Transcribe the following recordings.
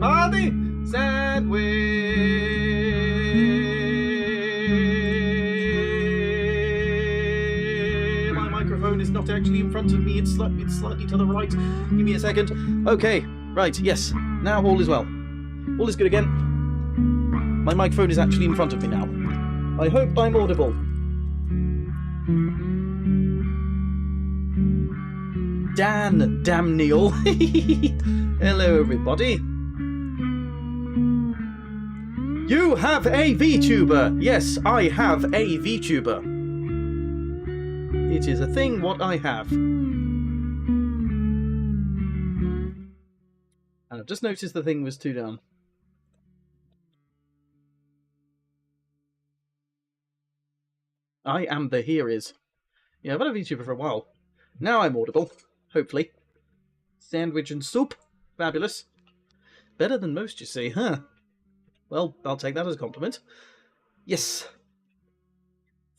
everybody! Sandwich! My microphone is not actually in front of me, it's slightly to the right. Give me a second. Okay, right, yes. Now all is well. All is good again. My microphone is actually in front of me now. I hope I'm audible. Damn Neil. Hello everybody. You have a VTuber! Yes, I have a VTuber. It is a thing what I have. And I've just noticed the thing was 2 down. I am the here is. Yeah, I've had a VTuber for a while. Now I'm audible. Hopefully. Sandwich and soup. Fabulous. Better than most, you see, huh? Well, I'll take that as a compliment. Yes.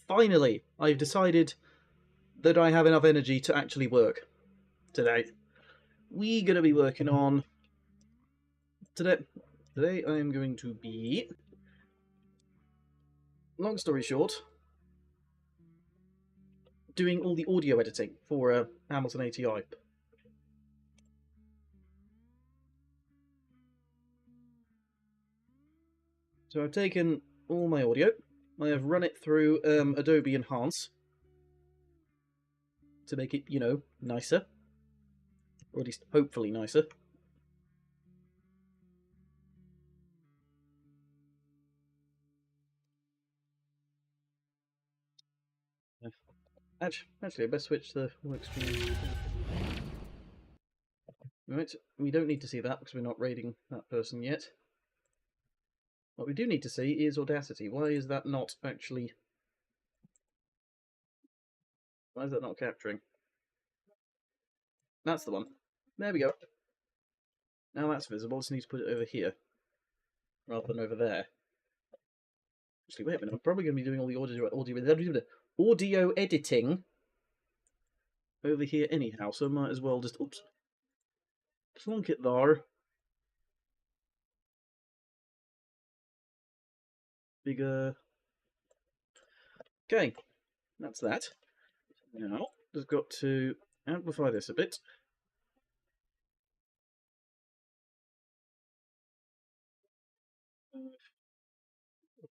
Finally, I've decided that I have enough energy to actually work today. We're going to be working on... Today I am going to be... Long story short... doing all the audio editing for Hamilton ATI. So I've taken all my audio, I have run it through Adobe Enhance to make it, you know, nicer. Or at least hopefully nicer. Actually, I best switch the work stream. Right, we don't need to see that because we're not raiding that person yet. What we do need to see is Audacity. Why is that not actually... Why is that not capturing? That's the one. There we go. Now that's visible, just need to put it over here. Rather than over there. Actually, wait a minute, I'm probably going to be doing all the audio editing over here anyhow, so I might as well just... Oops. Plonk it there. Bigger. Okay, that's that. Now, just got to amplify this a bit.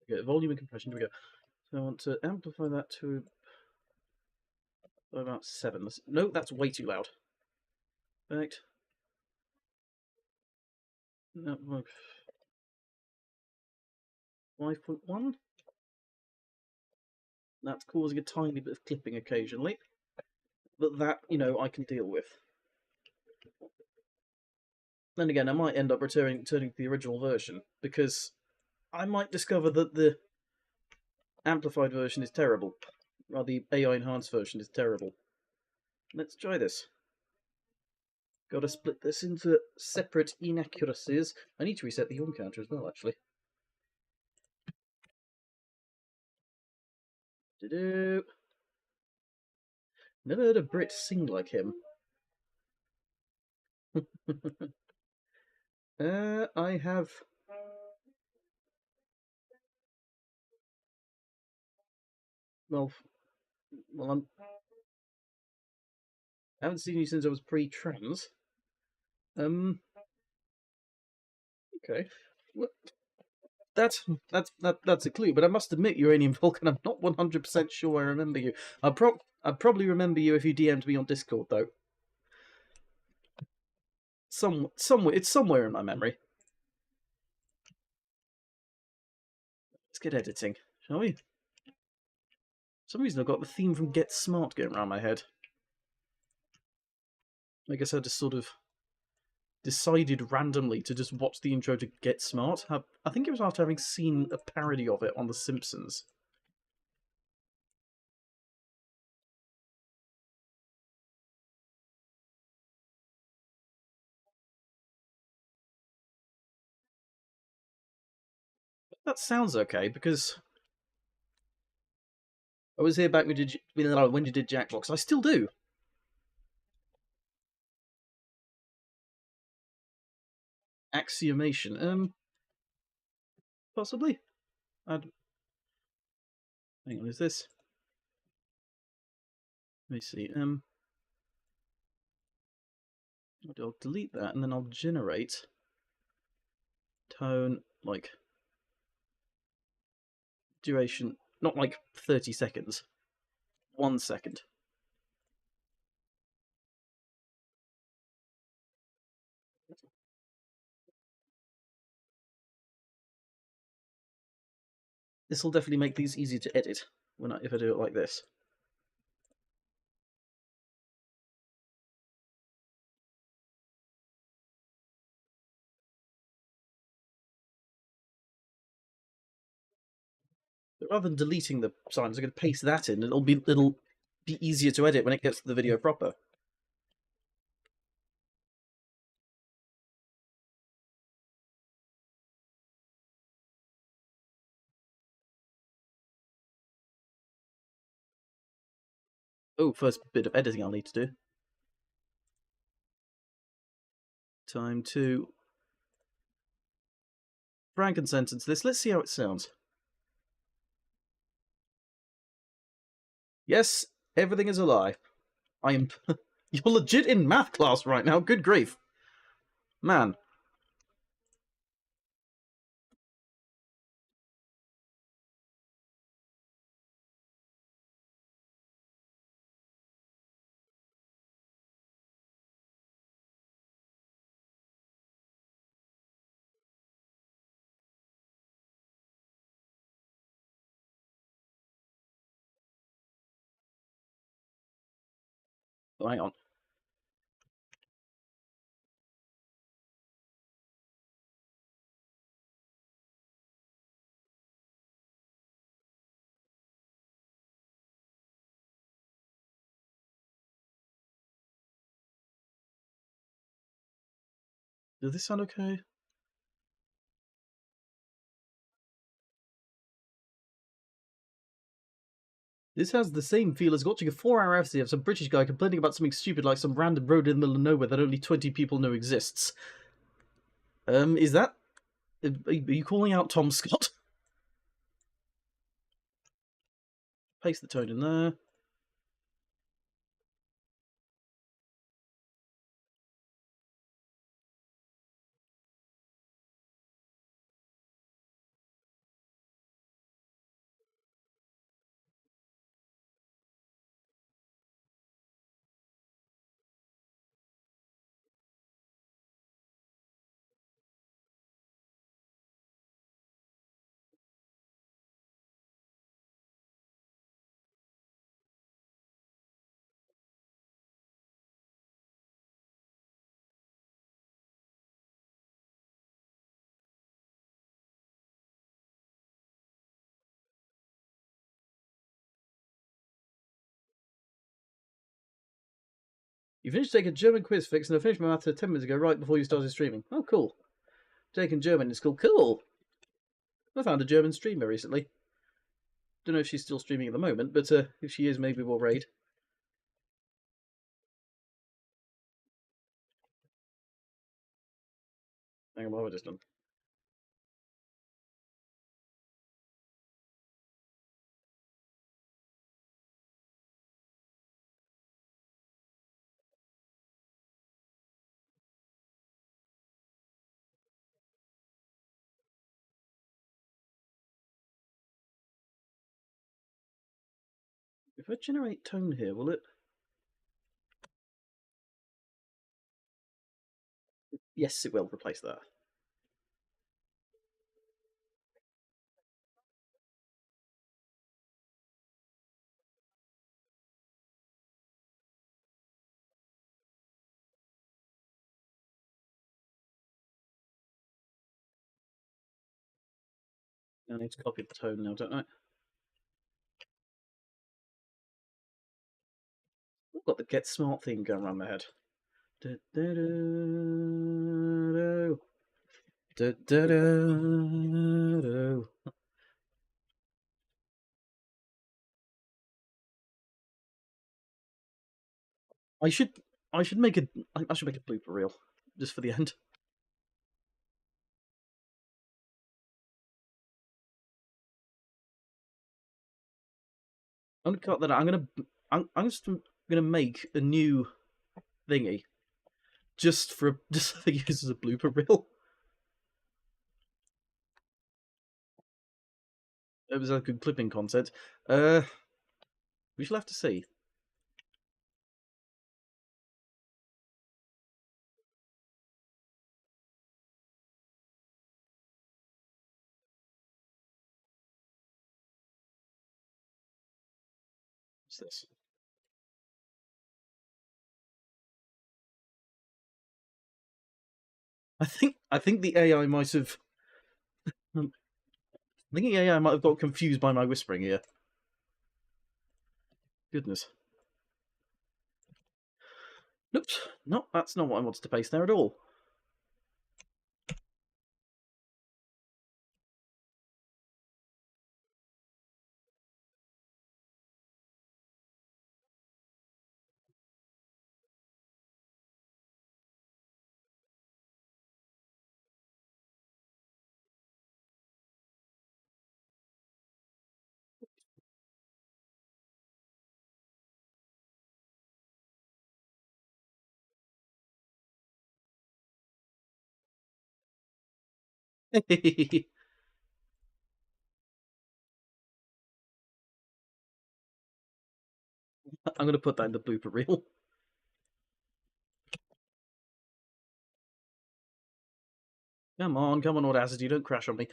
Okay, volume and compression, here we go. So I want to amplify that to about 7. No, that's way too loud. Right. No, 5.1. That's causing a tiny bit of clipping occasionally, but that, you know, I can deal with. Then again, I might end up returning to the original version, because I might discover that the amplified version is terrible, while the AI enhanced version is terrible. Let's try this. Gotta split this into separate inaccuracies. I need to reset the yawn counter as well, actually. Never heard a Brit sing like him. I have... Well, I haven't seen you since I was pre-trans. Okay. Well, that's a clue, but I must admit, Uranium Vulcan, I'm not 100% sure I remember you. I'd probably remember you if you DM'd me on Discord, though. It's somewhere in my memory. Let's get editing, shall we? For some reason I've got the theme from Get Smart going around my head. I guess I just sort of decided randomly to just watch the intro to Get Smart. I think it was after having seen a parody of it on The Simpsons. That sounds okay, because I was here back when you did Jackbox. I still do. Axiomation. Possibly. Hang on, is this? Let me see. I'll delete that and then I'll generate tone like duration, not like 30 seconds, 1 second. This will definitely make these easier to edit if I do it like this. But rather than deleting the signs, I'm going to paste that in. It'll be easier to edit when it gets to the video proper. Oh, first bit of editing I'll need to do. Time to Franken-sentence this. Let's see how it sounds. Yes, everything is a lie. I am... You're legit in math class right now. Good grief. Man. Oh, hang on. Does this sound okay? This has the same feel as watching a 4-hour episode of some British guy complaining about something stupid like some random road in the middle of nowhere that only 20 people know exists. Is that... Are you calling out Tom Scott? Paste the tone in there. You finished taking a German quiz fix and I finished my math 10 minutes ago, right before you started streaming. Oh, cool. Taking German in school. Cool! I found a German streamer recently. Don't know if she's still streaming at the moment, but if she is, maybe we'll raid. Hang on, what have I just done? If I generate tone here, will it? Yes, it will replace that. I need to copy the tone now, don't I? I've got the Get Smart theme going around my head. I should make a blooper reel just for the end. I'm gonna cut that out. I'm just gonna make a new thingy just for use as a blooper reel. It was a good clipping content. We shall have to see. What's this? I think the AI might have. I think the AI might have got confused by my whispering here. Goodness. Oops. No, that's not what I wanted to paste there at all. I'm going to put that in the blooper reel. Come on, Audacity, don't crash on me.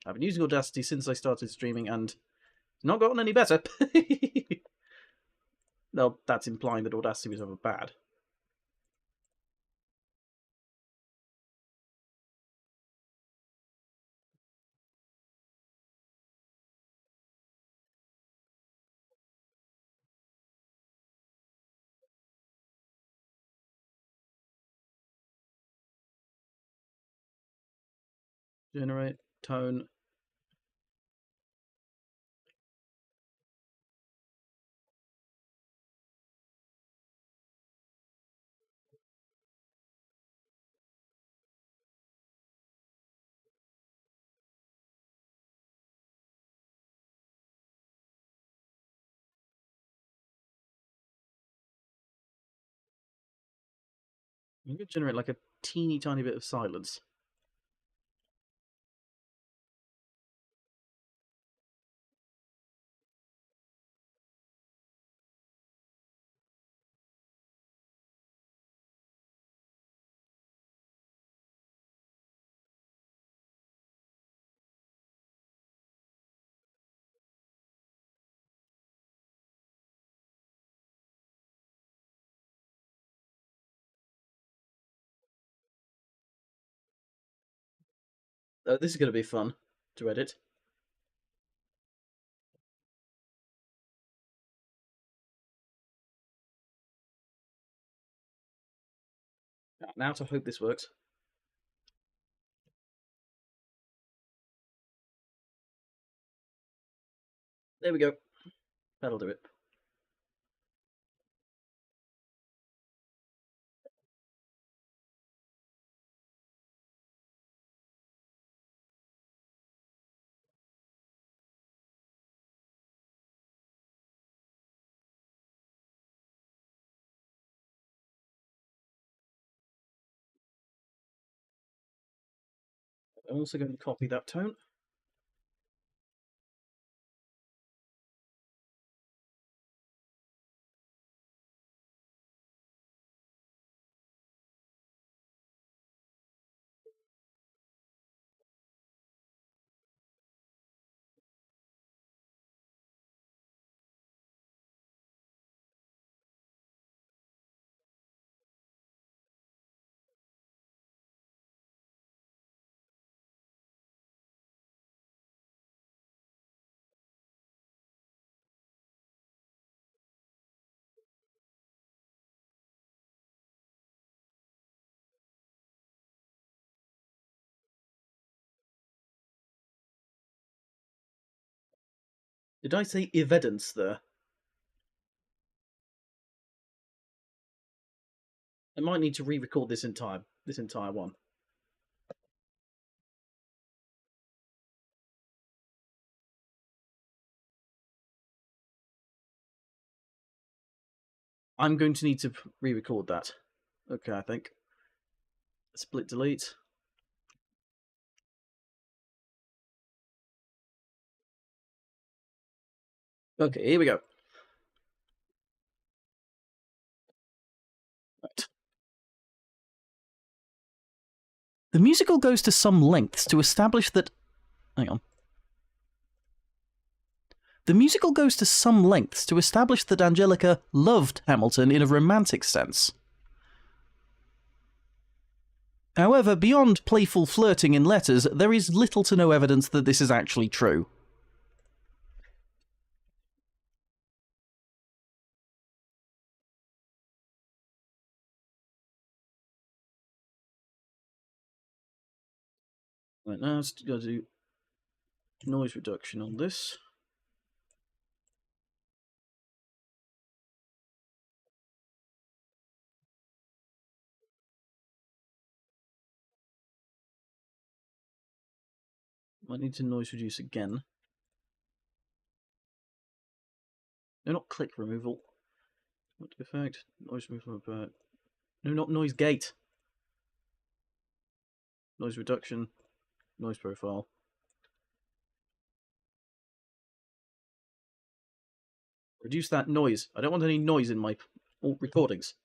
I've been using Audacity since I started streaming and it's not gotten any better. No, that's implying that Audacity was ever bad. Generate, tone. I'm going to generate like a teeny tiny bit of silence. This is going to be fun to edit. Now to hope this works. There we go. That'll do it. I'm also going to copy that tone. Did I say evidence there? I might need to re-record this entire one. I'm going to need to re-record that. Okay, I think. Split delete. Okay, here we go. Right. The musical goes to some lengths to establish that... Hang on. The musical goes to some lengths to establish that Angelica loved Hamilton in a romantic sense. However, beyond playful flirting in letters, there is little to no evidence that this is actually true. Right, now let's go do noise reduction on this. Might need to noise reduce again. No, not click removal. What effect? Noise removal about. No, not noise gate. Noise reduction. Noise profile. Reduce that noise. I don't want any noise in my recordings.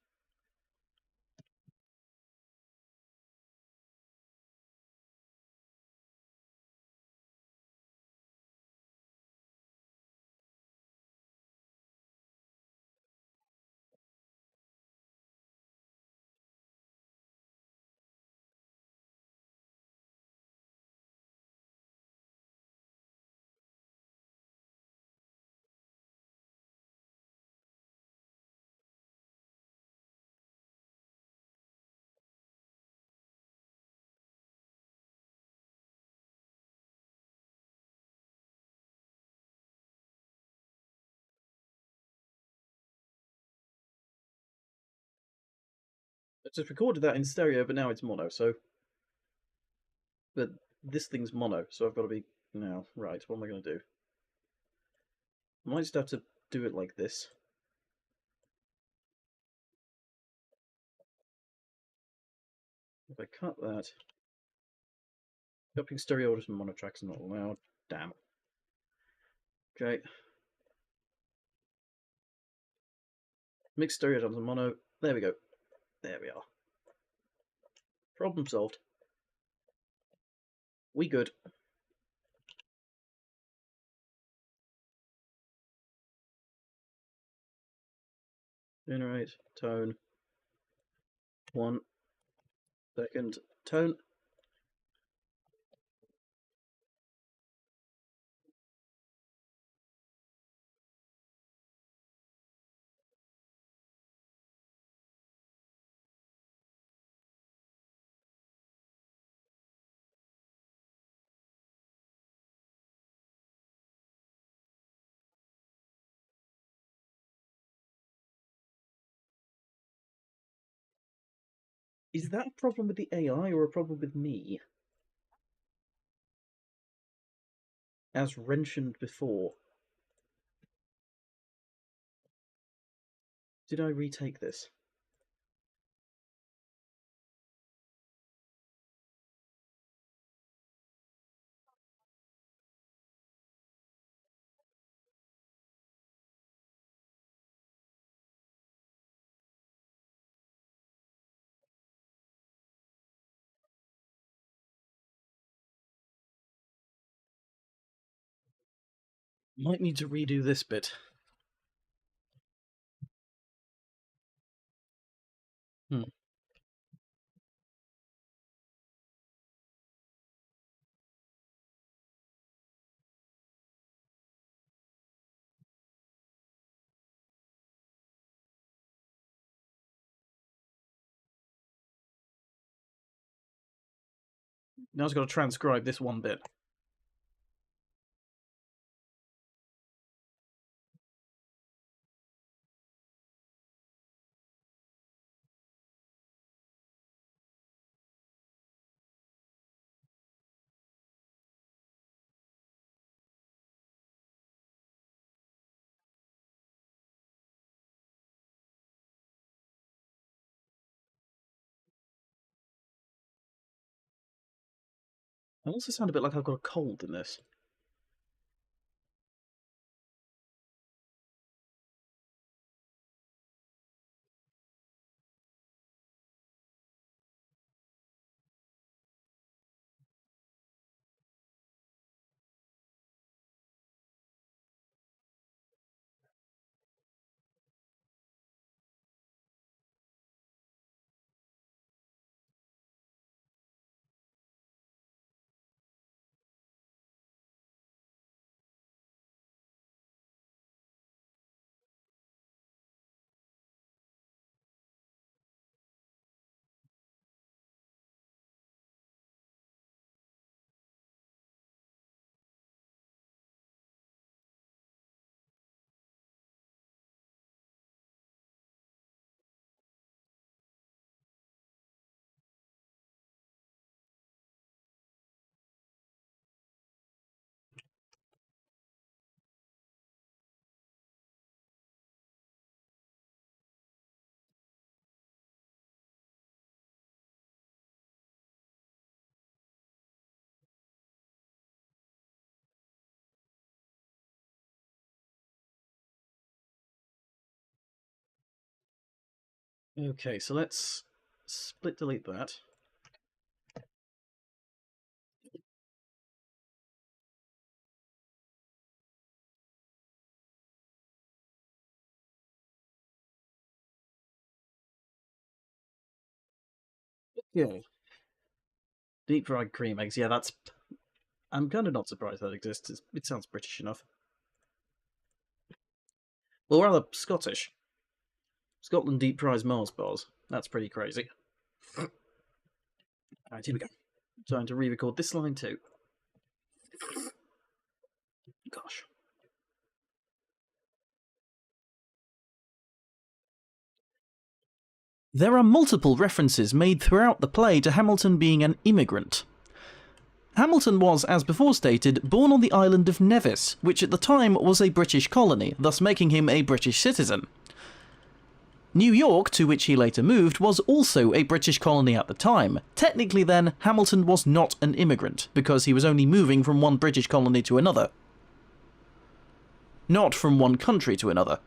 I just recorded that in stereo, but now it's mono, so... But this thing's mono, so I've got to be... Now, right, what am I going to do? I might just have to do it like this. If I cut that... Copying stereo orders from mono tracks are not allowed. Damn. Okay. Mix stereo drums and mono. There we go. There we are. Problem solved. We good. Generate tone. 1 second tone. Is that a problem with the AI or a problem with me? As mentioned before. Did I retake this? Might need to redo this bit. Now I've got to transcribe this one bit. I also sound a bit like I've got a cold in this. Okay, so let's split delete that. Yeah. Deep fried cream eggs. Yeah, that's. I'm kind of not surprised that exists. It sounds British enough. Well, rather Scottish. Scotland deep fries Mars bars. That's pretty crazy. Alright, here we go. Trying to re-record this line too. Gosh. There are multiple references made throughout the play to Hamilton being an immigrant. Hamilton was, as before stated, born on the island of Nevis, which at the time was a British colony, thus making him a British citizen. New York, to which he later moved, was also a British colony at the time. Technically then, Hamilton was not an immigrant, because he was only moving from one British colony to another. Not from one country to another.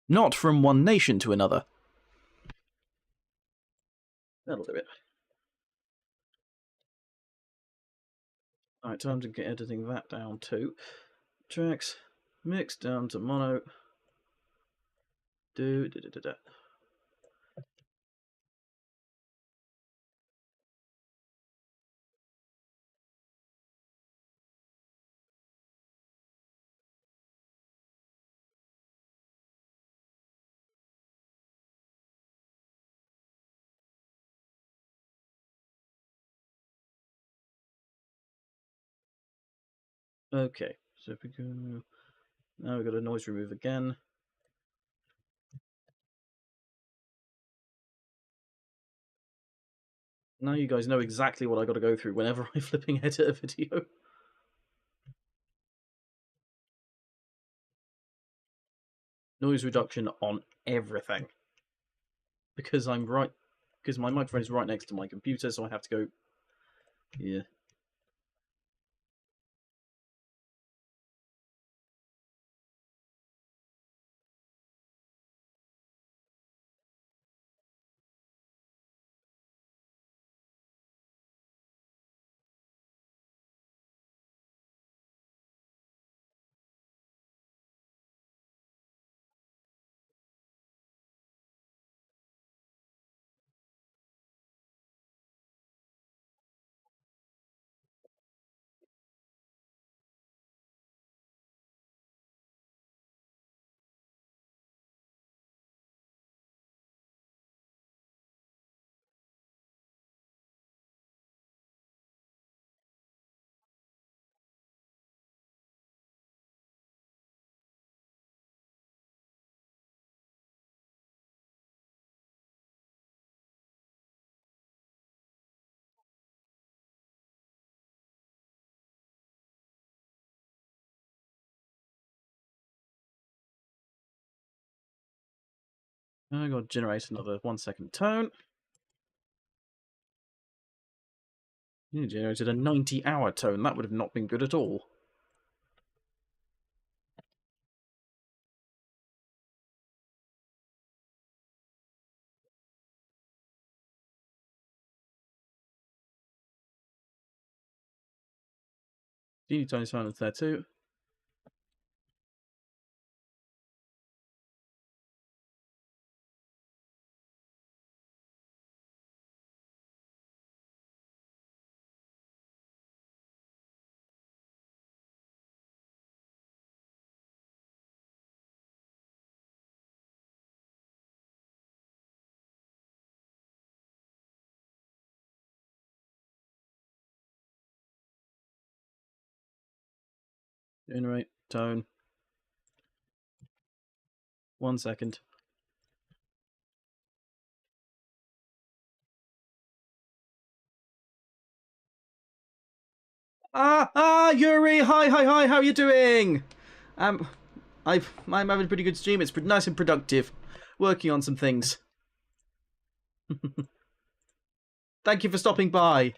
Not from one nation to another. That'll do it. Alright, time to get editing that down too. Tracks, mix down to mono. Do. Okay, so if we go. Now we've got a noise remove again. Now you guys know exactly what I got to go through whenever I flipping edit a video. Noise reduction on everything. Because I'm right. Because my microphone is right next to my computer, so I have to go. Yeah. I got to generate another 1 second tone. You generated a 90-hour tone. That would have not been good at all. Teeny tiny silence there too. Generate tone. 1 second. Yuri! Hi! How are you doing? I'm having a pretty good stream. It's nice and productive. Working on some things. Thank you for stopping by.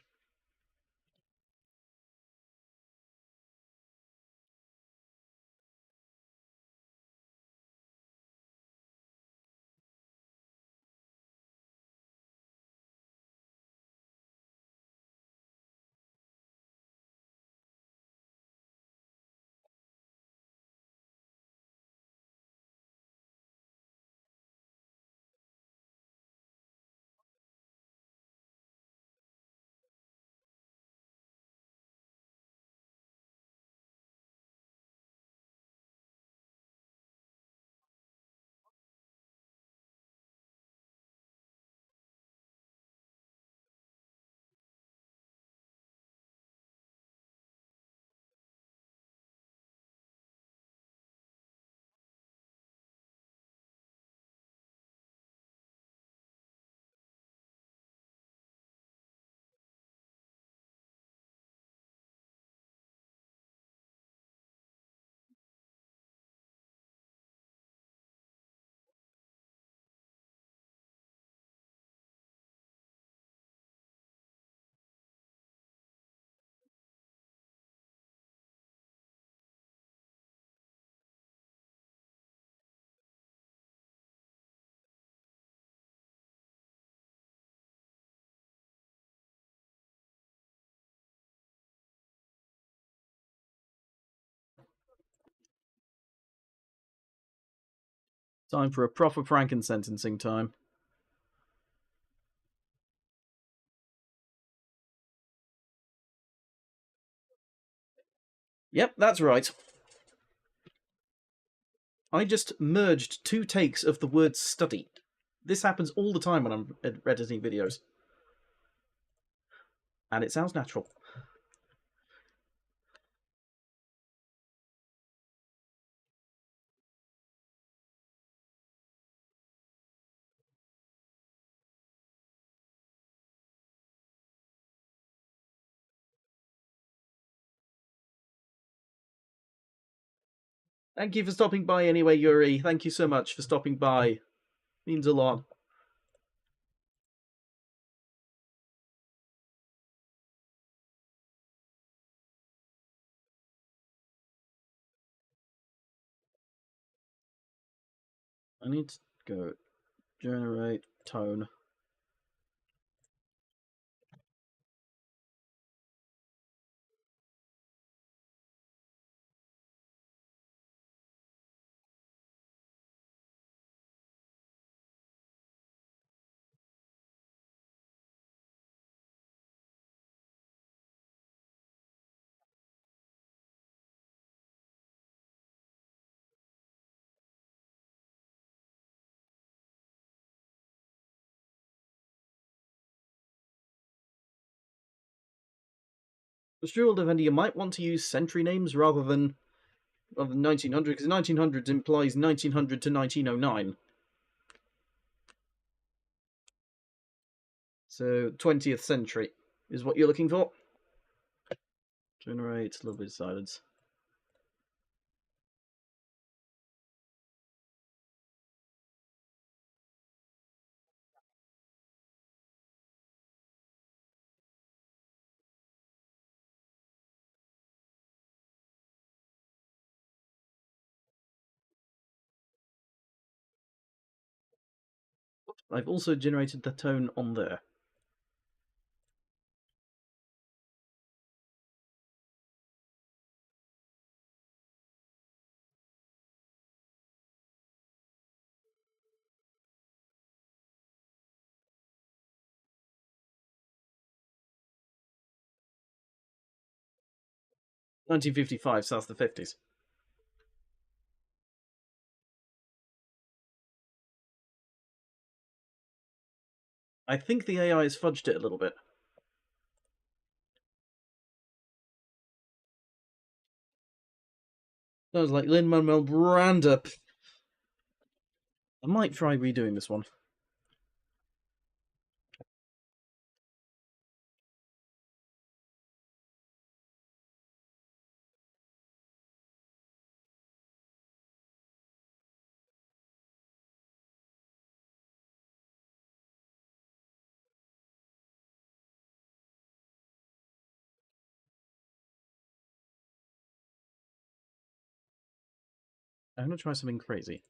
Time for a proper Franken-sentencing time. Yep, that's right. I just merged 2 takes of the word study. This happens all the time when I'm editing videos. And it sounds natural. Thank you for stopping by anyway, Yuri. Thank you so much for stopping by. Means a lot. I need to go generate tone. For Strudel Defender, you might want to use century names rather than 1900, because 1900 implies 1900 to 1909. So 20th century is what you're looking for. Generate a little bit of silence. I've also generated the tone on there. $1955, so that's the 50s. I think the AI has fudged it a little bit. Sounds like Lin-Manuel Miranda. I might try redoing this one. I'm going to try something crazy.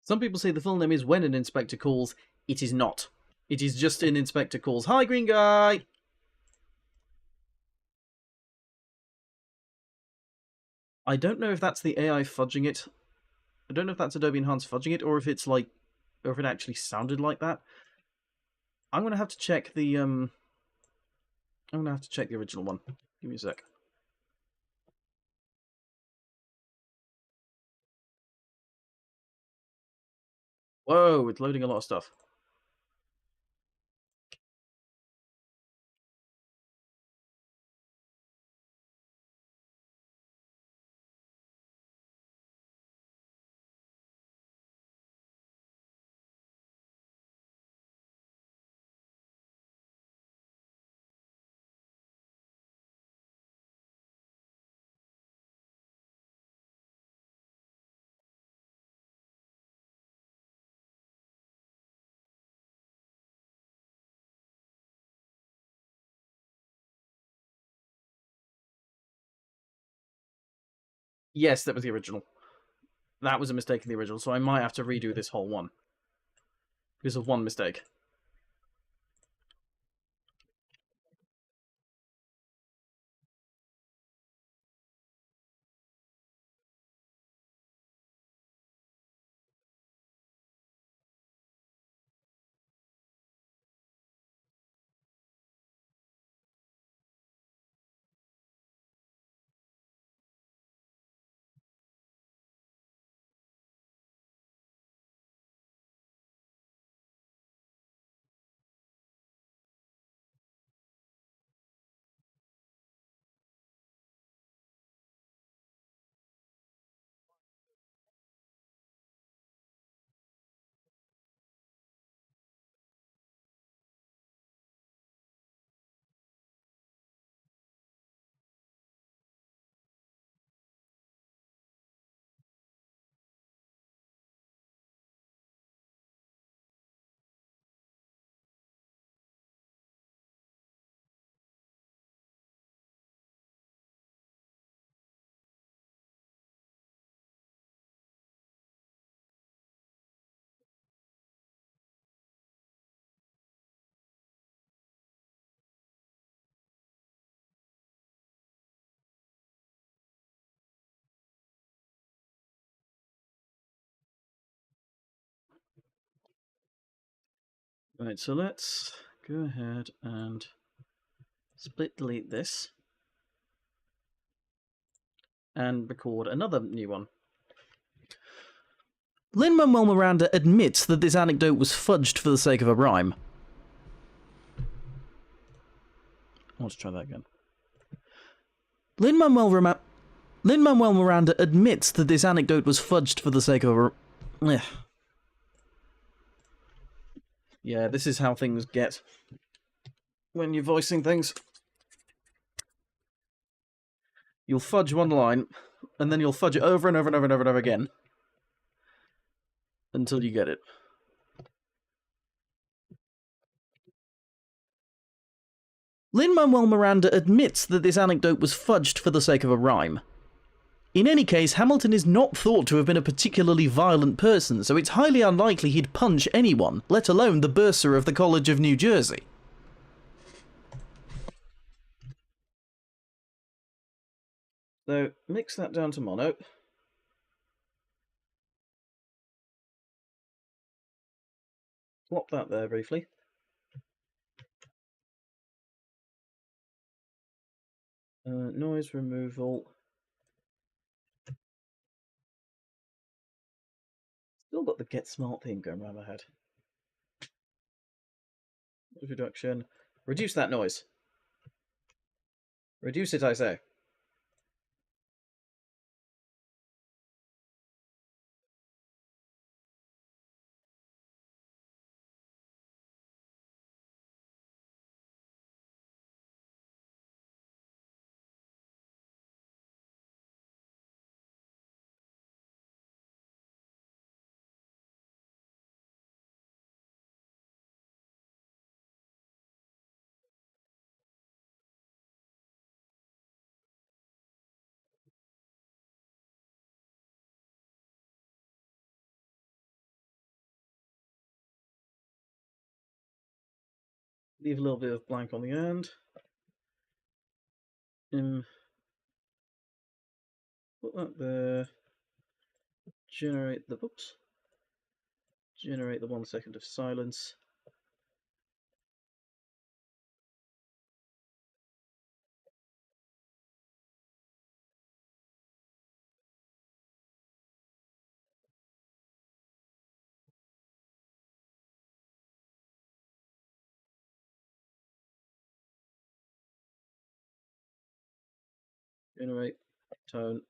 Some people say the full name is When an Inspector Calls. It is not. It is just an Inspector Calls. Hi, green guy! I don't know if that's the AI fudging it. I don't know if that's Adobe Enhance fudging it, or if it's like, or if it actually sounded like that. I'm gonna have to check the I'm gonna have to check the original one. Give me a sec. Whoa, it's loading a lot of stuff. Yes, that was the original. That was a mistake in the original, so I might have to redo this whole one. Because of one mistake. Right, so let's go ahead and split delete this. And record another new one. Lin-Manuel Miranda admits that this anecdote was fudged for the sake of a rhyme. Let's try that again. Lin-Manuel Miranda admits that this anecdote was fudged for the sake of a... Yeah, this is how things get when you're voicing things. You'll fudge one line, and then you'll fudge it over and over and over and over and over again until you get it. Lin-Manuel Miranda admits that this anecdote was fudged for the sake of a rhyme. In any case, Hamilton is not thought to have been a particularly violent person, so it's highly unlikely he'd punch anyone, let alone the bursar of the College of New Jersey. So, mix that down to mono. Plop that there briefly. Noise removal. Still got the Get Smart theme going around my head. Noise reduction. Reduce that noise. Reduce it, I say. Leave a little bit of blank on the end. Put that there. Generate the Generate the 1 second of silence. Generate tone.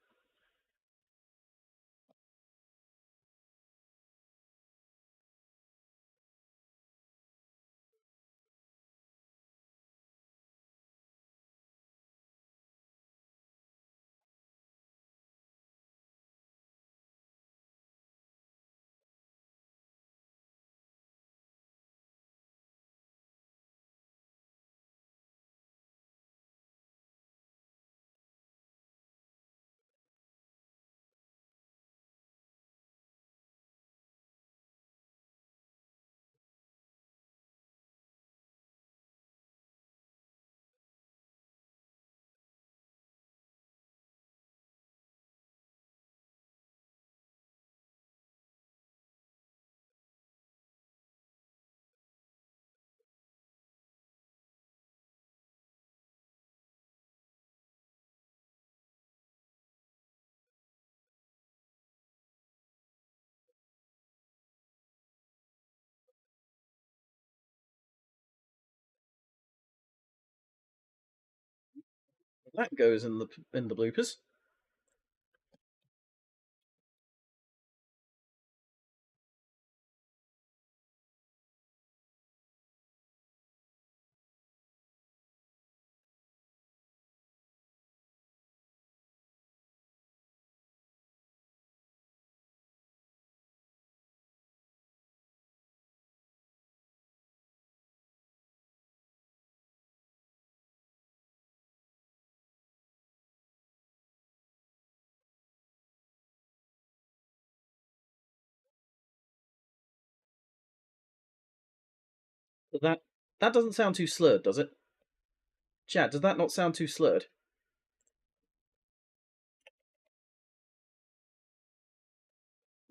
That goes in the bloopers. But that doesn't sound too slurred, does it? Chat, does that not sound too slurred?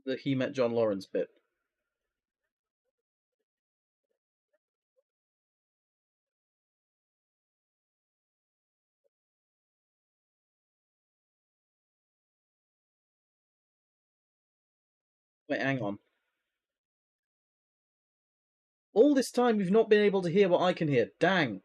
The he met John Lawrence bit. Wait, hang on. All this time you've not been able to hear what I can hear. Dang.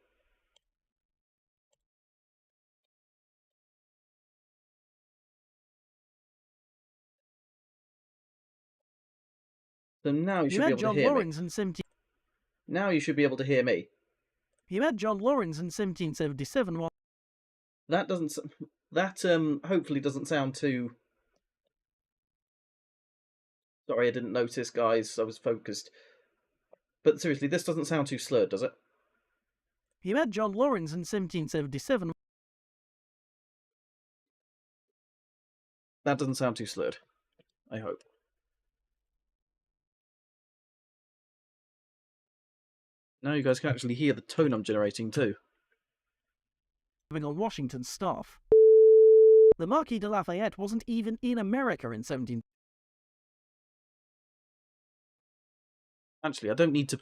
So now you should You be had able John to hear Lawrence me. in 17... Now you should be able to hear me. You had John Lawrence in 1777 while... That doesn't... That, hopefully doesn't sound too... Sorry, I didn't notice, guys. I was focused. But seriously, this doesn't sound too slurred, does it? You had John Lawrence in 1777... That doesn't sound too slurred. I hope. Now you guys can actually hear the tone I'm generating too. on Washington's staff. The Marquis de Lafayette wasn't even in America in 17... Actually, I don't need to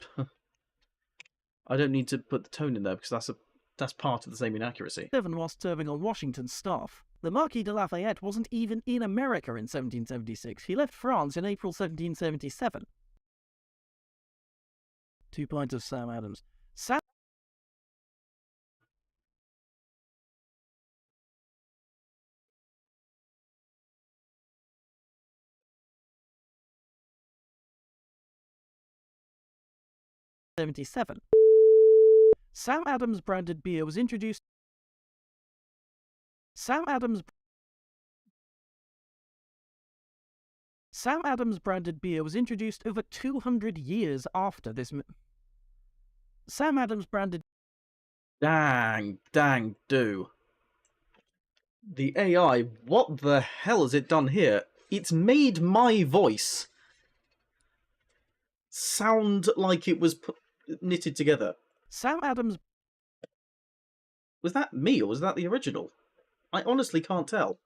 put the tone in there because that's part of the same inaccuracy. whilst serving on Washington's staff. The Marquis de Lafayette wasn't even in America in 1776. He left France in April 1777. 2 pints of Sam Adams. Sam... '77. Sam Adams branded beer was introduced... Sam Adams branded beer was introduced over 200 years after this... Sam Adams branded... Dang, do. The AI, what the hell has it done here? It's made my voice sound like it was knitted together. Sam Adams... Was that me or was that the original? I honestly can't tell.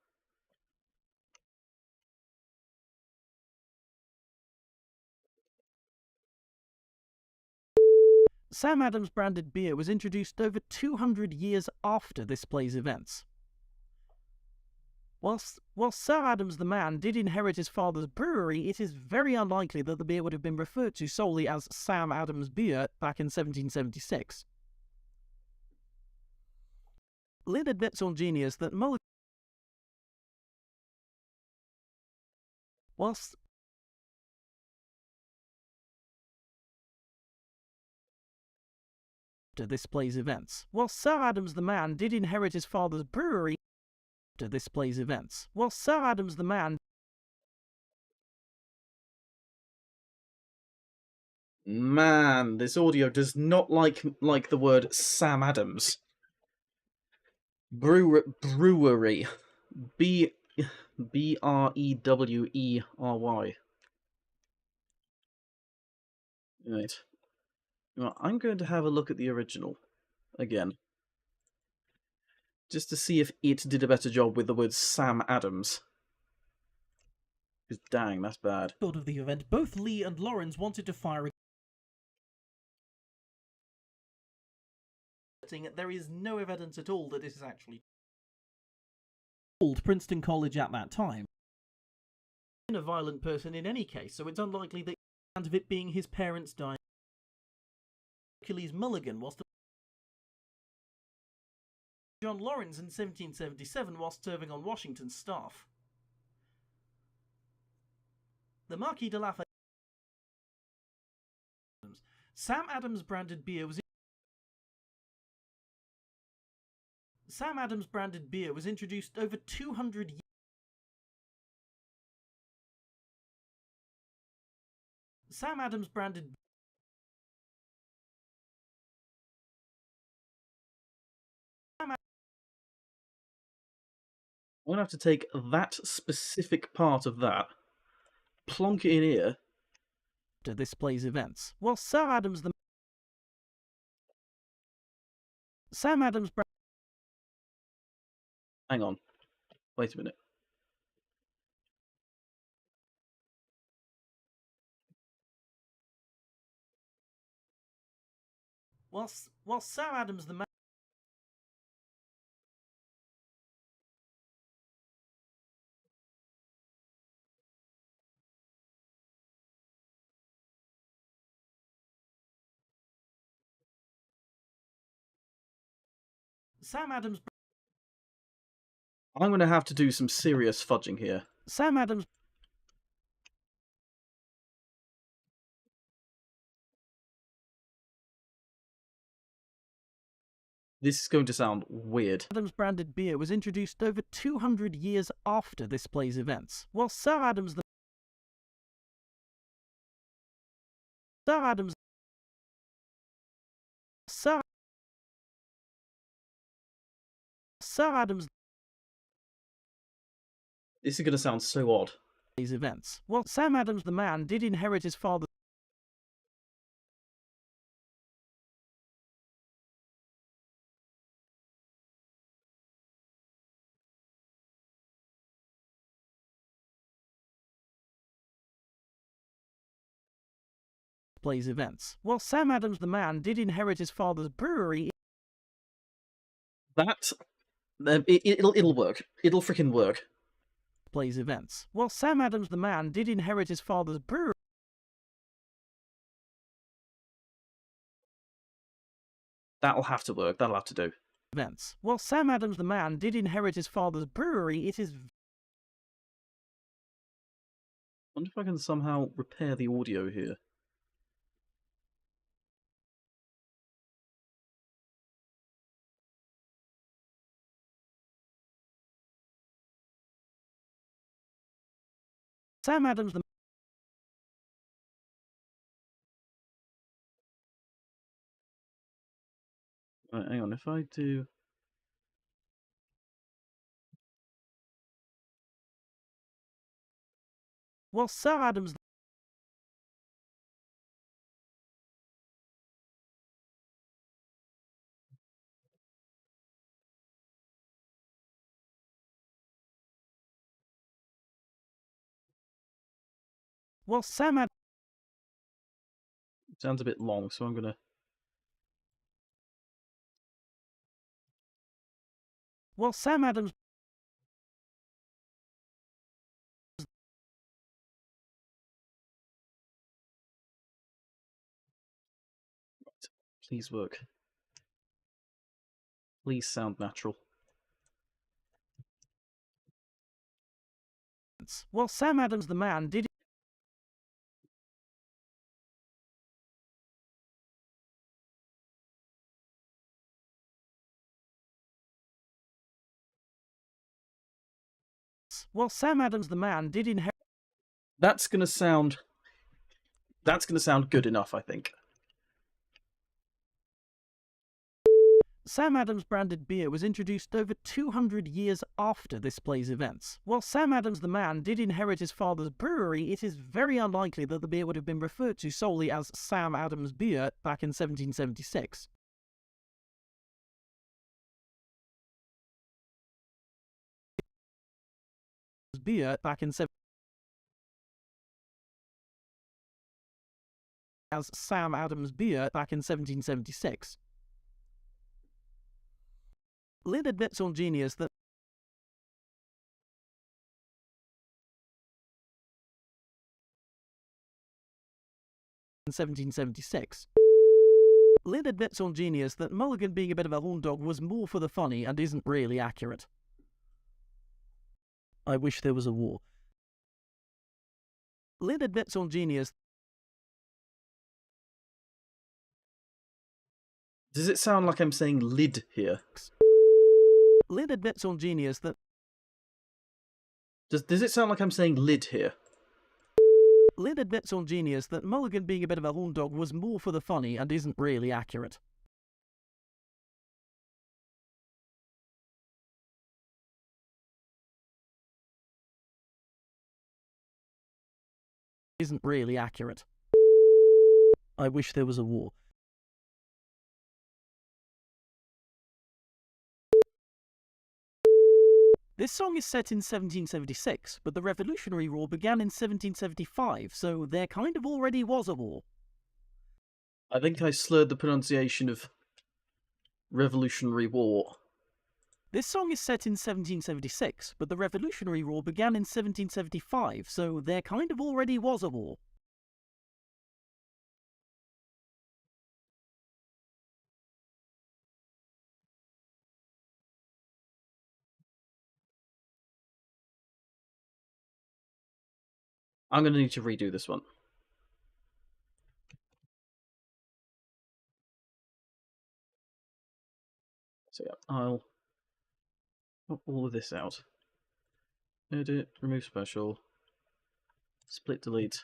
Sam Adams branded beer was introduced over 200 years after this play's events. Whilst Sir Adams the man did inherit his father's brewery, it is very unlikely that the beer would have been referred to solely as Sam Adams beer back in 1776. Lynn admits on Genius that Mulligan... Whilst... to this play's events. Whilst Sir Adams the man did inherit his father's brewery to this play's events. Whilst Sir Adams the man... Man, this audio does not like the word Sam Adams. Brewery. Brewery. Right. Well, I'm going to have a look at the original again. Just to see if it did a better job with the word Sam Adams. Because dang, that's bad. Of the event, both Lee and Lawrence wanted to fire a... There is no evidence at all that this is actually... called Princeton College at that time. A violent person in any case, so it's unlikely that of it being his parents dying. Hercules Mulligan was the... John Lawrence in 1777 whilst serving on Washington's staff. The Marquis de Lafayette... Sam Adams branded beer was... Sam Adams branded beer was introduced over 200 years... Sam Adams branded... I'm going to have to take that specific part of that, plonk it in here... to this play's events. While Sir Adams the... Sam Adams... Hang on. Wait a minute. While Sir Adams the man... Sam Adams... I'm going to have to do some serious fudging here. Sam Adams... This is going to sound weird. Adams branded beer was introduced over 200 years after this play's events, while Sir Adams This is going to sound so odd. these events. While Sam Adams the man did inherit his father's plays events. While Sam Adams the man did inherit his father's brewery, It'll work. It'll freaking work. plays events. While Sam Adams the man did inherit his father's brewery, That'll have to work. That'll have to do. events. While Sam Adams the man did inherit his father's brewery, it is Wonder if I can somehow repair the audio here. Sam Adams the Right, hang on. If I do. while Sir Adams while Sam Adams Sounds a bit long, so I'm gonna. while Sam Adams Please work. Please sound natural. while Sam Adams the man did while Sam Adams the man did inherit That's gonna sound. That's gonna sound good enough, I think. Sam Adams branded beer was introduced over 200 years after this play's events. While Sam Adams the man did inherit his father's brewery, it is very unlikely that the beer would have been referred to solely as Sam Adams beer back in 1776. Beer back in as Sam Adams beer back in 1776. Lynn admits on Genius that in 1776. Lynn admits on Genius that Mulligan being a bit of a horn dog was more for the funny and isn't really accurate. I wish there was a war. Lynn admits on Genius. Does it sound like I'm saying lid here? Lynn admits on Genius that. Does it sound like I'm saying lid here? Lynn admits on Genius that Mulligan being a bit of a horn dog was more for the funny and isn't really accurate. Isn't really accurate. I wish there was a war. This song is set in 1776, but the Revolutionary War began in 1775, so there kind of already was a war. I think I slurred the pronunciation of Revolutionary War. This song is set in 1776, but the Revolutionary War began in 1775, so there kind of already was a war. I'm going to need to redo this one. So yeah, I'll pop all of this out. Edit, remove special, split delete.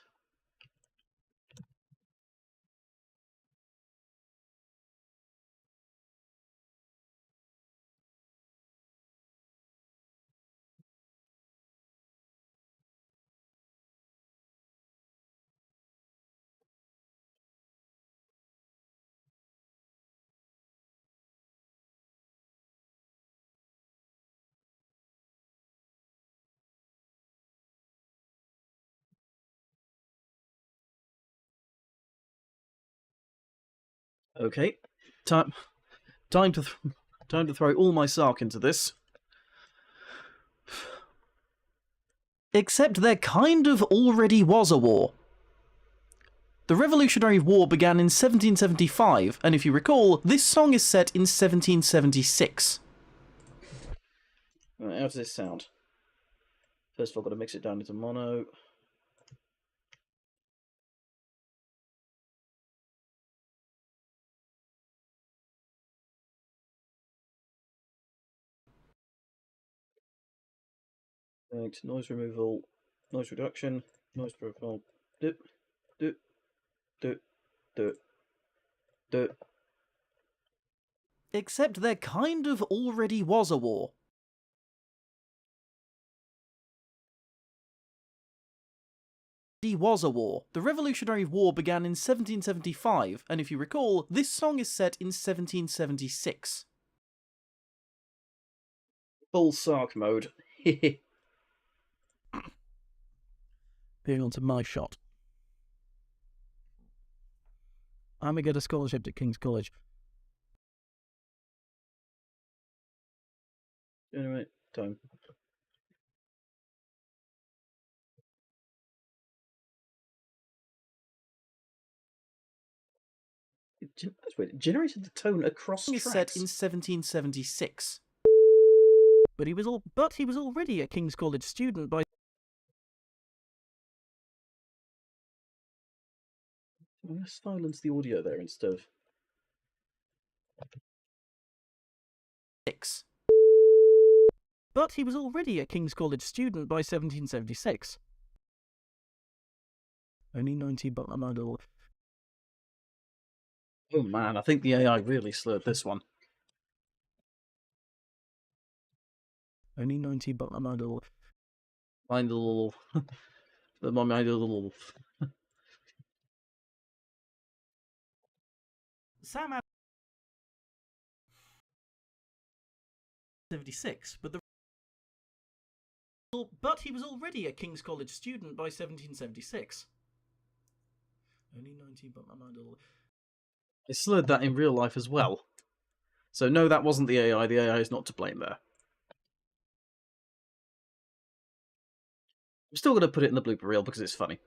Okay, time to throw all my sark into this. Except there kind of already was a war. The Revolutionary War began in 1775, and if you recall, this song is set in 1776. Right, how does this sound? First of all, I've got to mix it down into mono. Right, noise removal, noise reduction, noise profile. Do, do, do, do, do. Except there kind of already was a war. Was a war. The Revolutionary War began in 1775, and if you recall, this song is set in 1776. Full sark mode. Moving on to my shot. I'm going to get a scholarship at King's College. Anyway, time. That's weird. It generated the tone across tracks. Set in 1776. But he was already a King's College student by... I'm going to silence the audio there instead of... 6. But he was already a King's College student by 1776. Only 90, but I'm not all... Oh man, I think the AI really slurred this one. Only 90, but I'm not all... Mind a little... My mind a little... Sam Adams... 76, but he was already a King's College student by 1776. Only 90, but I'm not all... I slurred that in real life as well. So no, that wasn't the AI. The AI is not to blame there. I'm still going to put it in the blooper reel because it's funny.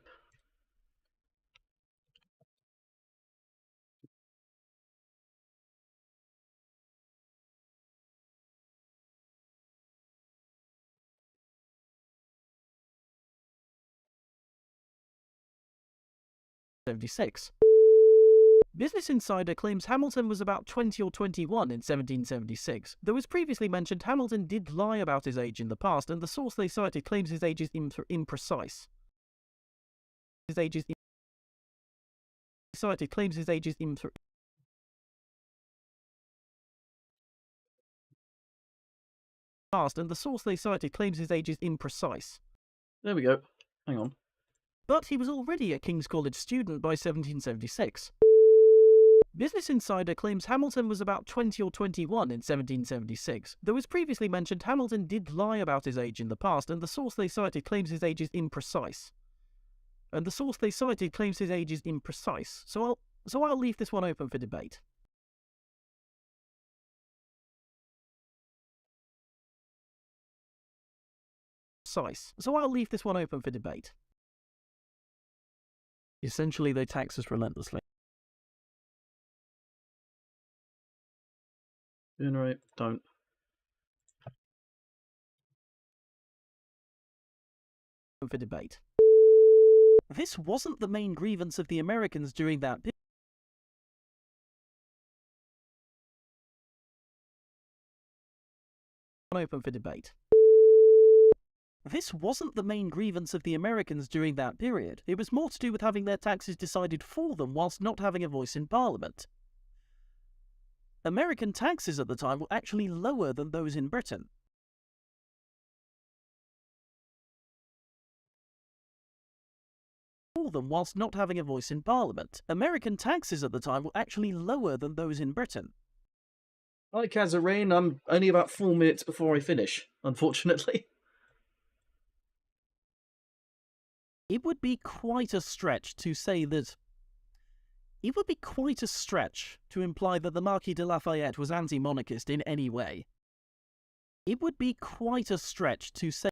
Business Insider claims Hamilton was about 20 or 21 in 1776. Though as previously mentioned, Hamilton did lie about his age in the past, and the source they cited claims his age is imprecise. His age is cited claims his age is past, and the source they cited claims his age is imprecise. There we go. Hang on. But he was already a King's College student by 1776. Business Insider claims Hamilton was about 20 or 21 in 1776. Though as previously mentioned, Hamilton did lie about his age in the past, and the source they cited claims his age is imprecise. So I'll leave this one open for debate. Essentially, they tax us relentlessly. Generate, don't. For debate. This wasn't the main grievance of the Americans during that period. open for debate. This wasn't the main grievance of the Americans during that period. It was more to do with having their taxes decided for them whilst not having a voice in Parliament. American taxes at the time were actually lower than those in Britain. For them whilst not having a voice in Parliament. American taxes at the time were actually lower than those in Britain. Like Kazarene, I'm only about 4 minutes before I finish, unfortunately. It would be quite a stretch to say that... It would be quite a stretch to imply that the Marquis de Lafayette was anti-monarchist in any way. It would be quite a stretch to say...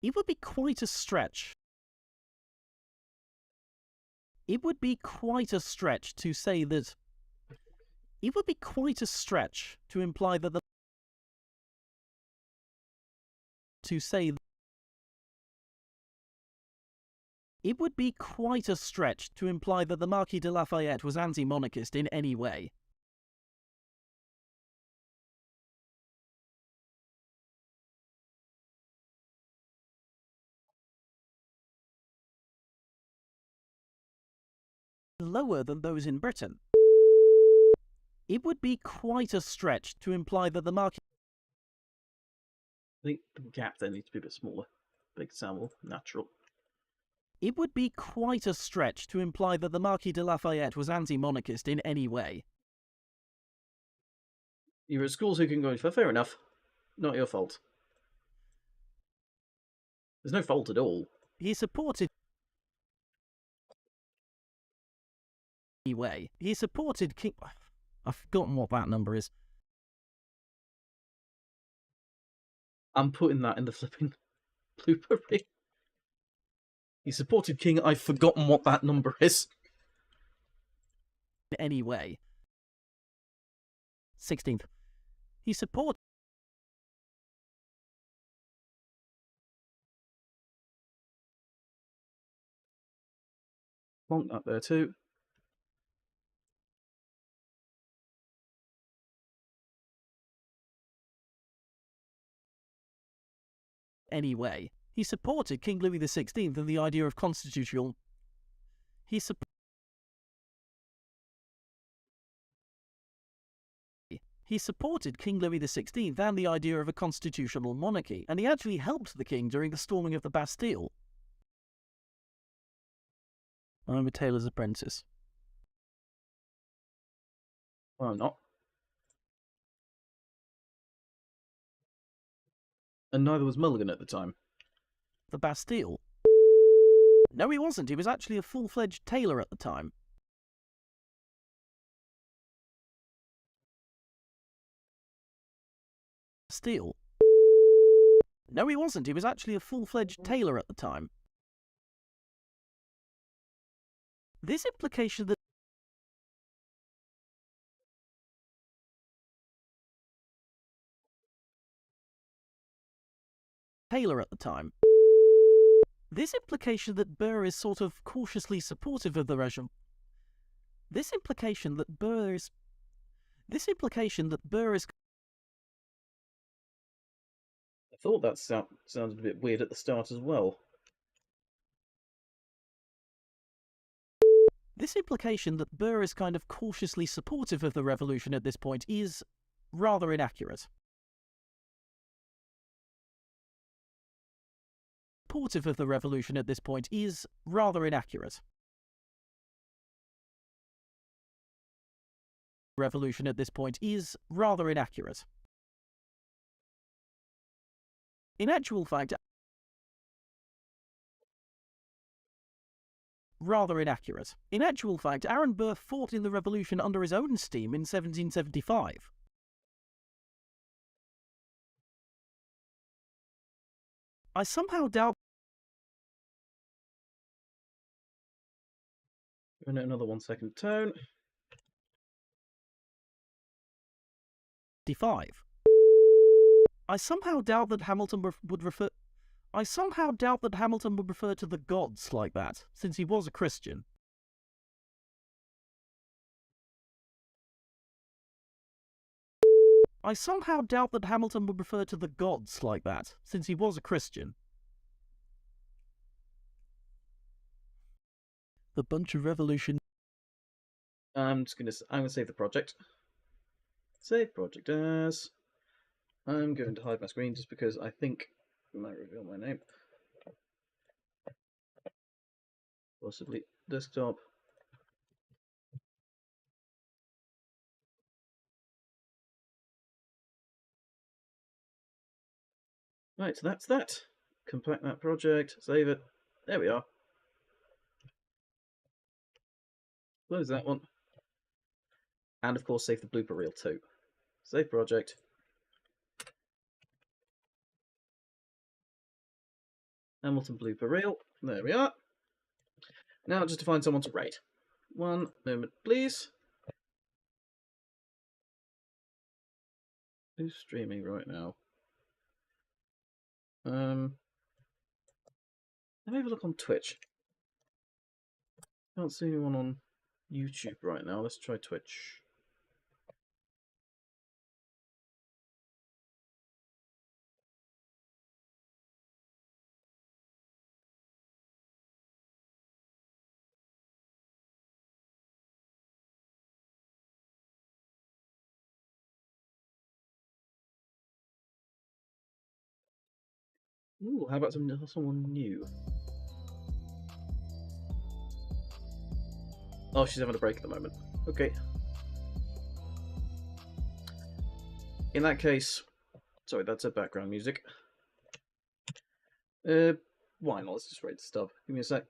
It would be quite a stretch. It would be quite a stretch to say that... It would be quite a stretch to imply that the... To say... It would be quite a stretch to imply that the Marquis de Lafayette was anti-monarchist in any way. Lower than those in Britain. It would be quite a stretch to imply that the Marquis... I think the gap there needs to be a bit smaller. Big sample, natural. It would be quite a stretch to imply that the Marquis de Lafayette was anti-monarchist in any way. You're at schools who can go for fair enough. Not your fault. There's no fault at all. He supported... Anyway, he supported King... I've forgotten what that number is. I'm putting that in the flipping blooper reel. He supported King. I've forgotten what that number is. Anyway. 16th. He supported... Want that there too. Anyway, he supported King Louis XVI and the idea of constitutional... He supported King Louis XVI and the idea of a constitutional monarchy, and he actually helped the king during the storming of the Bastille. I'm a tailor's apprentice. Well, I'm not. And neither was Mulligan at the time. The Bastille? No, he wasn't. He was actually a full-fledged tailor at the time. Bastille? No, he wasn't. He was actually a full-fledged tailor at the time. This implication that tailor at the time. This implication that Burr is sort of cautiously supportive of the regime. This implication that Burr is... I thought that sounded a bit weird at the start as well. This implication that Burr is kind of cautiously supportive of the revolution at this point is rather inaccurate. Supportive of the revolution at this point is rather inaccurate. Revolution at this point is rather inaccurate. In actual fact, rather inaccurate. In actual fact, Aaron Burr fought in the revolution under his own steam in 1775. I somehow doubt... Another 1 second tone. 55. I somehow doubt that Hamilton would refer to the gods like that, since he was a Christian. I somehow doubt that Hamilton would refer to the gods like that, since he was a Christian. The bunch of revolution. I'm gonna save the project. Save project as. I'm going to hide my screen just because I think it might reveal my name. Possibly desktop. Right, so that's that. Compact that project, save it. There we are. Close that one. And of course, save the blooper reel too. Save project. Hamilton blooper reel. There we are. Now just to find someone to raid. One moment, please. Who's streaming right now? Let me have a look on Twitch. Can't see anyone on YouTube right now. Let's try Twitch. Ooh, how about someone new? Oh, she's having a break at the moment. Okay. In that case, sorry, that's her background music. Why not? Let's just raid the stub. Give me a sec.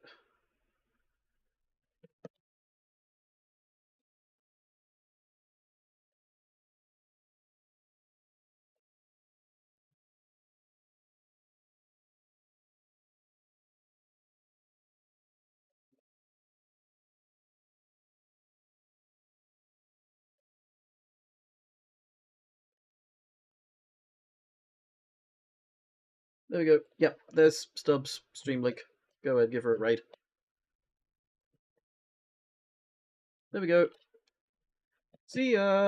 There we go. Yep, there's Stubbs stream link. Go ahead, give her a raid. There we go. See ya!